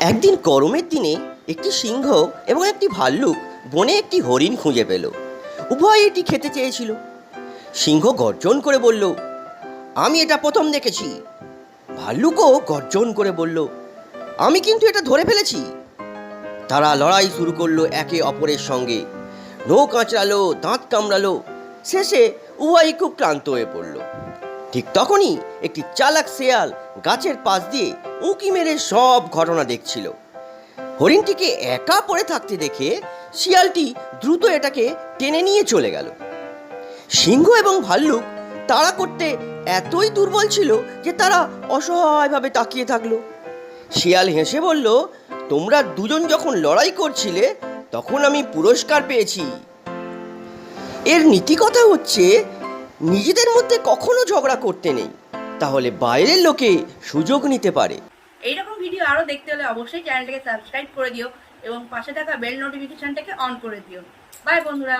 একদিন গরমের দিনে একটি সিংহ এবং একটি ভাল্লুক বনে একটি হরিণ খুঁজে পেল। উভয় এটি খেতে চেয়েছিল। সিংহ গর্জন করে বলল, আমি এটা প্রথম দেখেছি। ভাল্লুকও গর্জন করে বলল, আমি কিন্তু এটা ধরে ফেলেছি। তারা লড়াই শুরু করলো একে অপরের সঙ্গে। নখ কাঁচড়ালো, দাঁত কামড়ালো। শেষে উভয়ই খুব ক্লান্ত হয়ে পড়ল। ঠিক তখনই একটি চালাক শেয়াল গাছের পাশ দিয়ে উঁকি মেরে সব ঘটনা দেখছিল। হরিণটিকে একা পড়ে থাকতে দেখে শিয়ালটি দ্রুত এটাকে টেনে নিয়ে চলে গেল। সিংহ এবং ভাল্লুক তাড়া করতে এতই দুর্বল ছিল যে তারা অসহায়ভাবে তাকিয়ে থাকলো। শিয়াল হেসে বলল, তোমরা দুজন যখন লড়াই করছিলে তখন আমি পুরস্কার পেয়েছি। এর নীতি কথা হচ্ছে, নিজেদের মধ্যে কখনো ঝগড়া করতে নেই, তাহলে বাইরের লোকে সুযোগ নিতে পারে। এইরকম ভিডিও আরো দেখতে হলে অবশ্যই চ্যানেলটাকে সাবস্ক্রাইব করে দিও এবং পাশে থাকা বেল নোটিফিকেশনটাকে অন করে দিও। বাই বন্ধুরা।